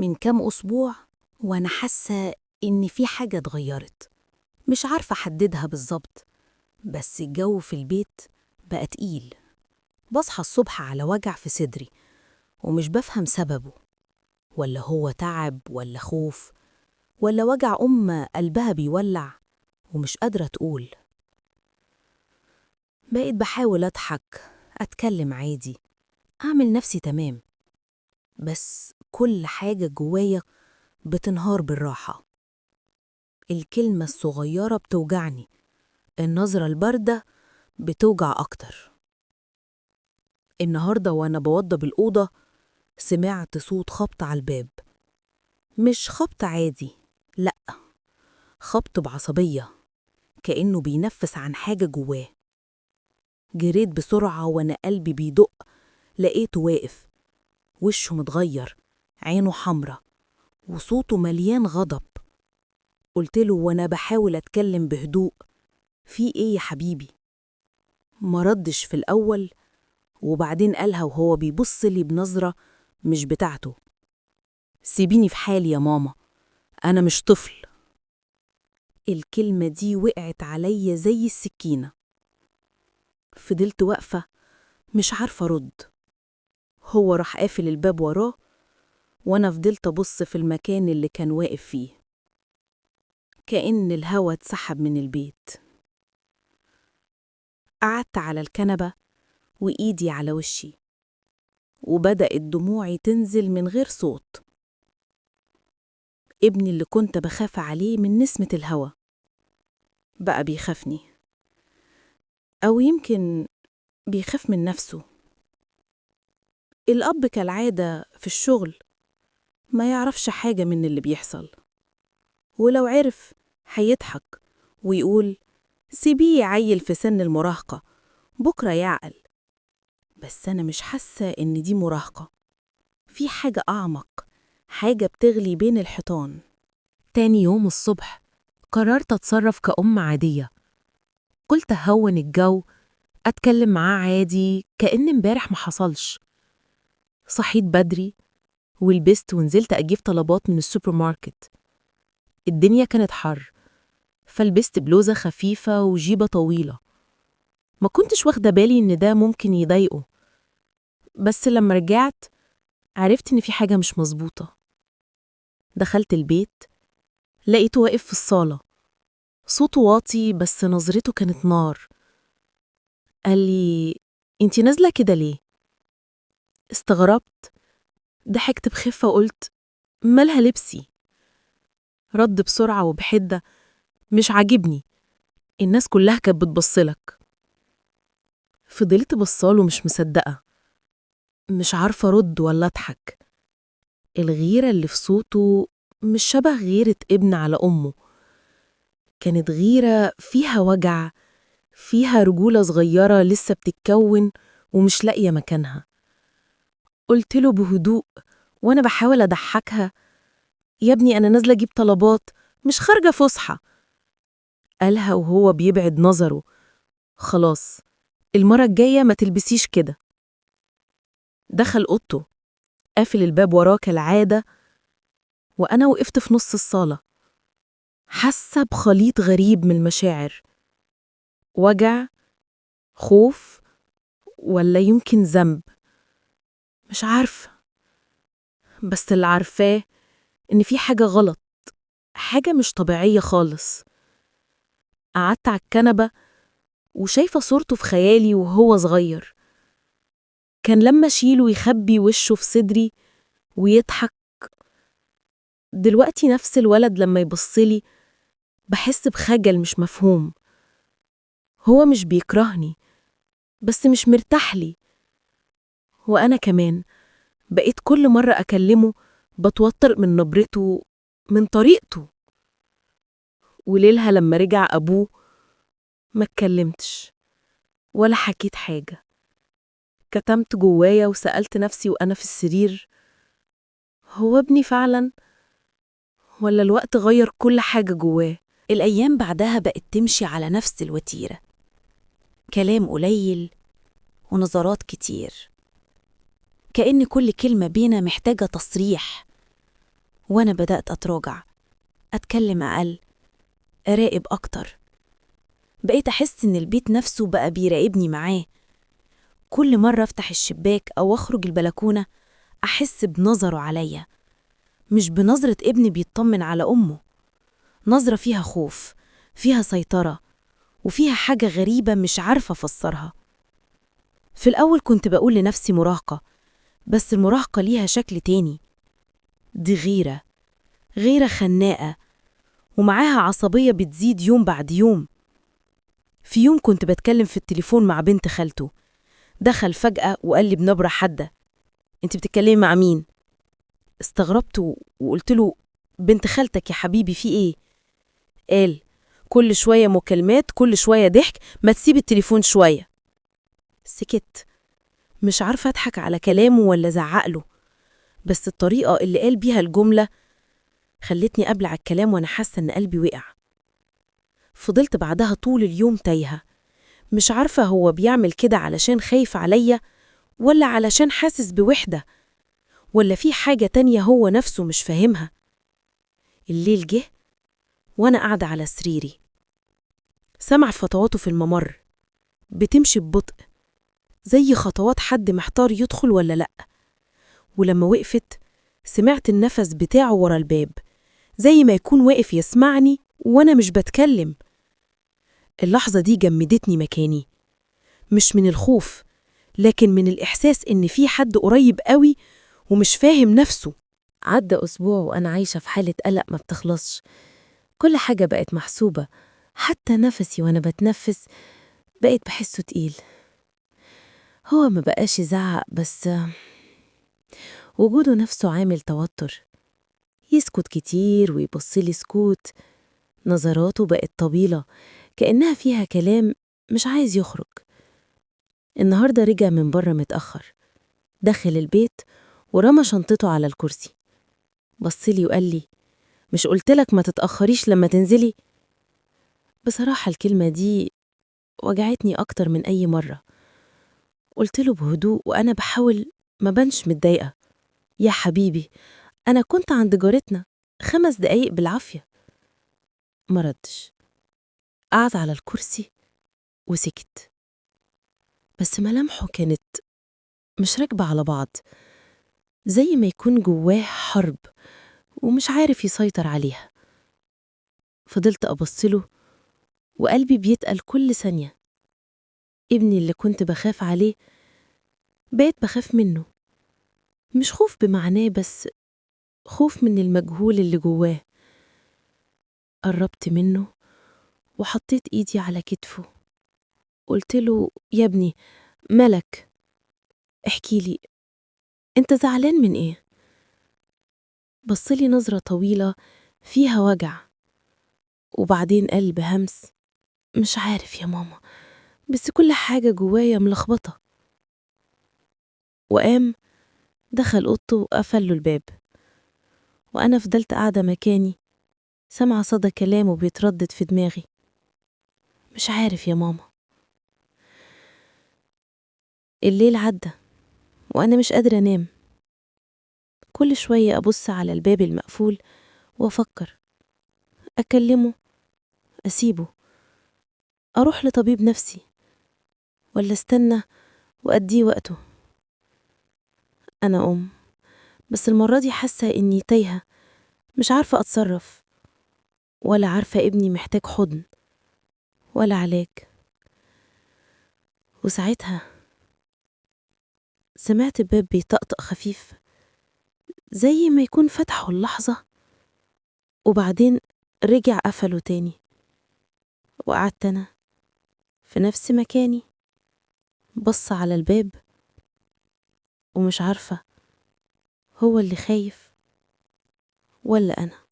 من كام أسبوع وأنا حاسة إن في حاجة اتغيرت، مش عارفة أحددها بالظبط، بس الجو في البيت بقى تقيل. بصحى الصبح على وجع في صدري ومش بفهم سببه، ولا هو تعب ولا خوف ولا وجع قلبها بيولع ومش قادرة تقول. بقيت بحاول أضحك، أتكلم عادي، أعمل نفسي تمام، بس كل حاجة جوايا بتنهار بالراحة. الكلمة الصغيرة بتوجعني، النظرة الباردة بتوجع أكتر. النهاردة وأنا بوضب الأوضة سمعت صوت خبط على الباب، مش خبط عادي، لأ، خبط بعصبية، كأنه بينفس عن حاجة جواه. جريت بسرعة وأنا قلبي بيدق، لقيته واقف، وشه متغير، عينه حمرة، وصوته مليان غضب. قلتله وأنا بحاول أتكلم بهدوء: في إيه يا حبيبي؟ ما ردش في الأول، وبعدين قالها وهو بيبص لي بنظرة مش بتاعته: سيبيني في حالي يا ماما، أنا مش طفل. الكلمة دي وقعت عليا زي السكينة. فضلت واقفة مش عارفة أرد. هو راح قافل الباب وراه، وأنا فضلت أبص في المكان اللي كان واقف فيه، كأن الهوا اتسحب من البيت. قعدت على الكنبة وإيدي على وشي، وبدأت دموعي تنزل من غير صوت. ابني اللي كنت بخاف عليه من نسمة الهوا بقى بيخافني، أو يمكن بيخاف من نفسه. الأب كالعادة في الشغل ما يعرفش حاجة من اللي بيحصل، ولو عرف هيضحك ويقول: سيبيه يعيل في سن المراهقة، بكرة يعقل. بس أنا مش حاسة إن دي مراهقة، في حاجة أعمق، حاجة بتغلي بين الحيطان. تاني يوم الصبح قررت أتصرف كأم عادية. قلت أهون الجو، أتكلم معاه عادي كأن امبارح ما حصلش. صحيت بدري ولبست ونزلت أجيب طلبات من السوبر ماركت. الدنيا كانت حر، فلبست بلوزة خفيفة وجيبة طويلة. ما كنتش واخدة بالي إن ده ممكن يضايقه، بس لما رجعت عرفت إن في حاجة مش مظبوطة. دخلت البيت لقيته واقف في الصالة، صوته واطي بس نظرته كانت نار. قال لي: انتي نازلة كده ليه؟ استغربت، ضحكت بخفة وقلت: مالها لبسي؟ رد بسرعة وبحدة: مش عاجبني، الناس كلها كانت بتبصلك. فضلت بصاله مش مصدقة، مش عارفة أرد ولا أضحك. الغيرة اللي في صوته مش شبه غيرة ابن على أمه، كانت غيرة فيها وجع، فيها رجولة صغيرة لسه بتتكون ومش لاقية مكانها. قلت له بهدوء وأنا بحاول أضحكها: يا ابني أنا نازلة أجيب طلبات، مش خارجة فسحة. قالها وهو بيبعد نظره: خلاص، المرة الجاية ما تلبسيش كده. دخل أوضته، قافل الباب وراه كالعادة، وأنا وقفت في نص الصالة، حاسة بخليط غريب من المشاعر: وجع، خوف، ولا يمكن ذنب. مش عارفة، بس اللي عارفاه إن في حاجة غلط، حاجة مش طبيعية خالص. قعدت على الكنبة وشايفة صورته في خيالي وهو صغير. كان لما أشيله يخبي وشه في صدري ويضحك. دلوقتي نفس الولد لما يبصلي بحس بخجل مش مفهوم. هو مش بيكرهني، بس مش مرتاحلي. وأنا كمان بقيت كل مرة أكلمه بتوتر من نبرته، من طريقته. وليلها لما رجع أبوه ما اتكلمتش ولا حكيت حاجة. كتمت جوايا وسألت نفسي وأنا في السرير: هو ابني فعلا، ولا الوقت غير كل حاجة جواه؟ الأيام بعدها بقت تمشي على نفس الوتيرة، كلام قليل ونظرات كتير، كأن كل كلمة بينا محتاجة تصريح. وأنا بدأت أتراجع، أتكلم أقل، أراقب أكتر. بقيت أحس إن البيت نفسه بقى بيراقبني معاه. كل مرة أفتح الشباك أو أخرج البلكونة أحس بنظره عليا، مش بنظرة ابن بيطمن على أمه، نظرة فيها خوف، فيها سيطرة، وفيها حاجة غريبة مش عارفة أفسرها. في الأول كنت بقول لنفسي مراهقة، بس المراهقة ليها شكل تاني. دي غيرة، غيرة خناقة، ومعاها عصبية بتزيد يوم بعد يوم. في يوم كنت بتكلم في التليفون مع بنت خالته، دخل فجأة وقال لي بنبرة حادة: انت بتتكلمي مع مين؟ استغربت وقلت له: بنت خالتك يا حبيبي، في ايه؟ قال: كل شوية مكالمات، كل شوية ضحك، ما تسيب التليفون شوية. سكت، مش عارفة أضحك على كلامه ولا زعقله، بس الطريقة اللي قال بيها الجملة خلتني أبلع الكلام وأنا حاسة إن قلبي وقع. فضلت بعدها طول اليوم تايهة، مش عارفة هو بيعمل كده علشان خايف عليا، ولا علشان حاسس بوحدة، ولا في حاجة تانية هو نفسه مش فاهمها. الليل جه وأنا قاعدة على سريري، سمع خطواته في الممر، بتمشي ببطء زي خطوات حد محتار يدخل ولا لأ. ولما وقفت سمعت النفس بتاعه ورا الباب، زي ما يكون واقف يسمعني وأنا مش بتكلم. اللحظة دي جمدتني مكاني، مش من الخوف، لكن من الإحساس إن في حد قريب قوي ومش فاهم نفسه. عدى أسبوع وأنا عايشة في حالة قلق ما بتخلصش. كل حاجة بقت محسوبة، حتى نفسي وأنا بتنفس بقيت بحسه تقيل. هو ما بقاش يزعق، بس وجوده نفسه عامل توتر. يسكت كتير ويبصلي سكوت، نظراته بقت طويلة كأنها فيها كلام مش عايز يخرج. النهاردة رجع من بره متأخر، دخل البيت ورمى شنطته على الكرسي، بصلي وقال لي: مش قلتلك ما تتأخريش لما تنزلي؟ بصراحة الكلمة دي وجعتني أكتر من أي مرة. قلتله بهدوء وأنا بحاول ما بنش متضايقة: يا حبيبي، أنا كنت عند جارتنا 5 دقايق بالعافية. ما ردش، قعد على الكرسي وسكت، بس ملامحه كانت مش راكبة على بعض، زي ما يكون جواه حرب ومش عارف يسيطر عليها. فضلت أبصله وقلبي بيتقل كل ثانية. ابني اللي كنت بخاف عليه بقيت بخاف منه، مش خوف بمعناه، بس خوف من المجهول اللي جواه. قربت منه وحطيت إيدي على كتفه، قلت له: يا ابني، مالك؟ احكي لي، انت زعلان من ايه؟ بصلي نظرة طويلة فيها وجع، وبعدين قال بهمس: مش عارف يا ماما، بس كل حاجة جوايا ملخبطة. وقام دخل أوضته وقفل له الباب، وأنا فضلت قاعدة مكاني سمع صدى كلامه بيتردد في دماغي: مش عارف يا ماما. الليل عدى وأنا مش قادرة أنام. كل شوية أبص على الباب المقفول وأفكر: أكلمه، أسيبه، أروح لطبيب نفسي، ولا استنى وأديه وقته. أنا بس المرة دي حاسة إني تايهة، مش عارفة أتصرف، ولا عارفة ابني محتاج حضن ولا علاج. وساعتها سمعت الباب بيطقطق خفيف، زي ما يكون فتحه اللحظة وبعدين رجع قفله تاني. وقعدت أنا في نفس مكاني بص على الباب ومش عارفة هو اللي خايف ولا أنا.